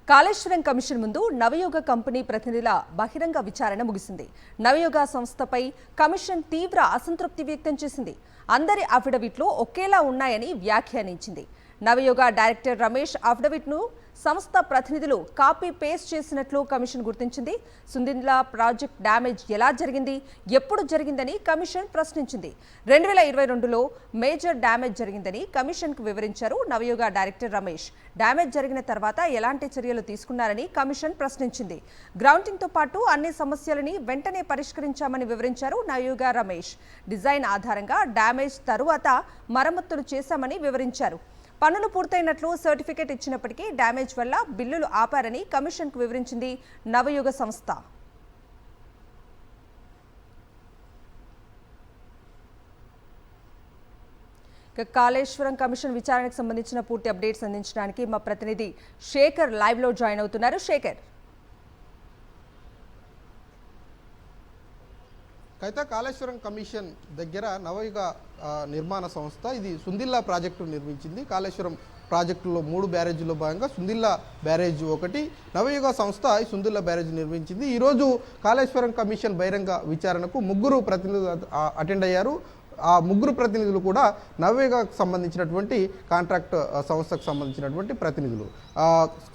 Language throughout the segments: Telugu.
కాళేశ్వరం కమిషన్ ముందు నవయోగ కంపెనీ ప్రతినిధుల బహిరంగ విచారణ ముగిసింది. నవయోగ సంస్థపై కమిషన్ తీవ్ర అసంతృప్తి వ్యక్తం చేసింది. అందరి అఫిడవిట్లు ఒకేలా ఉన్నాయని వ్యాఖ్యానించింది. నవయోగ డైరెక్టర్ రమేష్ అఫిడవిట్ను సంస్థ ప్రతినిధులు కాపీ పేస్ట్ చేసినట్లు కమిషన్ గుర్తించింది. సుందిల్లా ప్రాజెక్ట్ డ్యామేజ్ ఎలా జరిగింది, ఎప్పుడు జరిగిందని కమిషన్ ప్రశ్నించింది. 2022లో మేజర్ డ్యామేజ్ జరిగిందని కమిషన్కు వివరించారు నవయోగ డైరెక్టర్ రమేష్. డ్యామేజ్ జరిగిన తర్వాత ఎలాంటి చర్యలు తీసుకున్నారని కమిషన్ ప్రశ్నించింది. గ్రౌండింగ్తో పాటు అన్ని సమస్యలని వెంటనే పరిష్కరించామని వివరించారు నవయోగ రమేష్. డిజైన్ ఆధారంగా డ్యామేజ్ తరువాత మరమ్మతులు చేశామని వివరించారు. పనులు పూర్తయినట్లు సర్టిఫికెట్ ఇచ్చినప్పటికీ డ్యామేజ్ వల్ల బిల్లులు ఆపారని కమిషన్కు వివరించింది నవయుగ సంస్థ. కాళేశ్వరం కమిషన్ విచారణకు సంబంధించిన పూర్తి అప్డేట్స్ అందించడానికి మా ప్రతినిధి శేఖర్ లైవ్ లో జాయిన్ అవుతున్నారు. శేఖర్, అయితే కాళేశ్వరం కమిషన్ దగ్గర నవయుగ నిర్మాణ సంస్థ ఇది సుందిల్లా ప్రాజెక్టు నిర్మించింది. కాళేశ్వరం ప్రాజెక్టులో 3 బ్యారేజీల్లో భాగంగా సుందిల్లా బ్యారేజ్ ఒకటి, నవయుగ సంస్థ ఈ సుందిల్లా బ్యారేజ్ నిర్మించింది. ఈరోజు కాళేశ్వరం కమిషన్ బహిరంగ విచారణకు 3 ప్రతినిధులు అటెండ్ అయ్యారు. ఆ 3 ప్రతినిధులు కూడా నవయుగకు సంబంధించినటువంటి కాంట్రాక్ట్ సంస్థకు సంబంధించినటువంటి ప్రతినిధులు.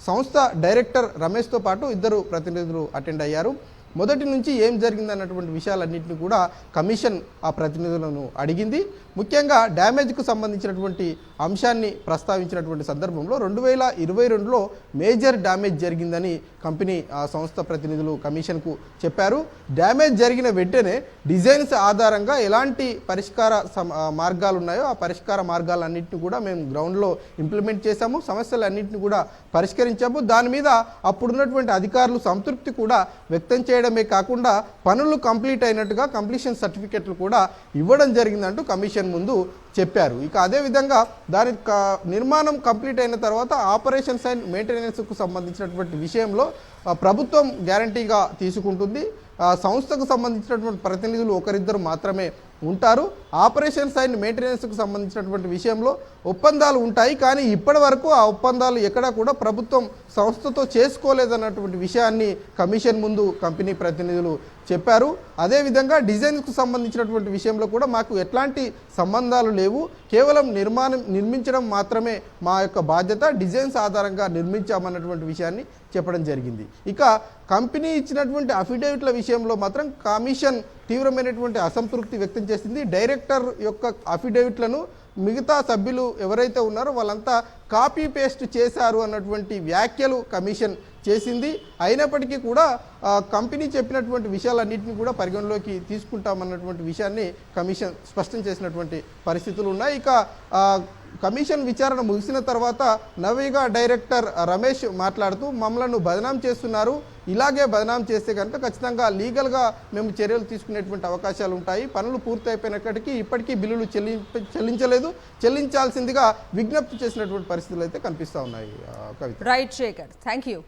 సంస్థ డైరెక్టర్ రమేష్తో పాటు 2 ప్రతినిధులు అటెండ్ అయ్యారు. మొదటి నుంచి ఏం జరిగిందన్నటువంటి విషయాలన్నింటినీ కూడా కమిషన్ ఆ ప్రతినిధులను అడిగింది. ముఖ్యంగా డ్యామేజ్కు సంబంధించినటువంటి అంశాన్ని ప్రస్తావించినటువంటి సందర్భంలో 2022లో మేజర్ డ్యామేజ్ జరిగిందని కంపెనీ సంస్థ ప్రతినిధులు కమిషన్కు చెప్పారు. డ్యామేజ్ జరిగిన వెంటనే డిజైన్స్ ఆధారంగా ఎలాంటి పరిష్కార మార్గాలు ఉన్నాయో ఆ పరిష్కార మార్గాలన్నింటినీ కూడా మేము గ్రౌండ్లో ఇంప్లిమెంట్ చేశాము, సమస్యలన్నింటినీ కూడా పరిష్కరించాము. దాని మీద అప్పుడున్నటువంటి అధికారులు సంతృప్తి కూడా వ్యక్తం చేయడమే కాకుండా పనులు కంప్లీట్ అయినట్టుగా కంప్లీషన్ సర్టిఫికెట్లు కూడా ఇవ్వడం జరిగిందంటూ కమిషన్ ముందు చెప్పారు. ఇక అదేవిధంగా దాని నిర్మాణం కంప్లీట్ అయిన తర్వాత ఆపరేషన్స్ అండ్ మెయింటెనెన్స్కు సంబంధించినటువంటి విషయంలో ప్రభుత్వం గ్యారంటీగా తీసుకుంటుంది. సంస్థకు సంబంధించినటువంటి ప్రతినిధులు 1-2 మాత్రమే ఉంటారు. ఆపరేషన్స్ అండ్ మెయింటెనెన్స్కు సంబంధించినటువంటి విషయంలో ఒప్పందాలు ఉంటాయి, కానీ ఇప్పటి వరకు ఆ ఒప్పందాలు ఎక్కడా కూడా ప్రభుత్వం సంస్థతో చేసుకోలేదన్నటువంటి విషయాన్ని కమిషన్ ముందు కంపెనీ ప్రతినిధులు చెప్పారు. అదేవిధంగా డిజైన్కు సంబంధించినటువంటి విషయంలో కూడా మాకు ఎట్లాంటి సంబంధాలు లేవు, కేవలం నిర్మించడం మాత్రమే మా యొక్క బాధ్యత, డిజైన్స్ ఆధారంగా నిర్మించామన్నటువంటి విషయాన్ని చెప్పడం జరిగింది. ఇక కంపెనీ ఇచ్చినటువంటి అఫిడవిట్ల విషయంలో మాత్రం కమిషన్ తీవ్రమైనటువంటి అసంతృప్తి వ్యక్తం చేసింది. డైరెక్టర్ యొక్క అఫిడవిట్లను మిగతా సభ్యులు ఎవరైతే ఉన్నారో వాళ్ళంతా కాపీ పేస్ట్ చేశారు అన్నటువంటి వ్యాఖ్యలు కమిషన్ చేసింది. అయినప్పటికీ కూడా కంపెనీ చెప్పినటువంటి విషయాలన్నింటినీ కూడా పరిగణలోకి తీసుకుంటామన్నటువంటి విషయాన్ని కమిషన్ స్పష్టం చేసినటువంటి పరిస్థితులు ఉన్నాయి. ఇక కమిషన్ విచారణ ముగిసిన తర్వాత నవయుగ డైరెక్టర్ రమేష్ మాట్లాడుతూ మమ్మల్ని బదనాం చేస్తున్నారు, ఇలాగే బదనాం చేస్తే కనుక ఖచ్చితంగా లీగల్గా మేము చర్యలు తీసుకునేటువంటి అవకాశాలు ఉంటాయి, పనులు పూర్తి అయిపోయినప్పటికీ ఇప్పటికీ బిల్లులు చెల్లించలేదు, చెల్లించాల్సిందిగా విజ్ఞప్తి చేసినటువంటి పరిస్థితులు అయితే కనిపిస్తూ ఉన్నాయి. Kavitha. Right Shekhar, thank you.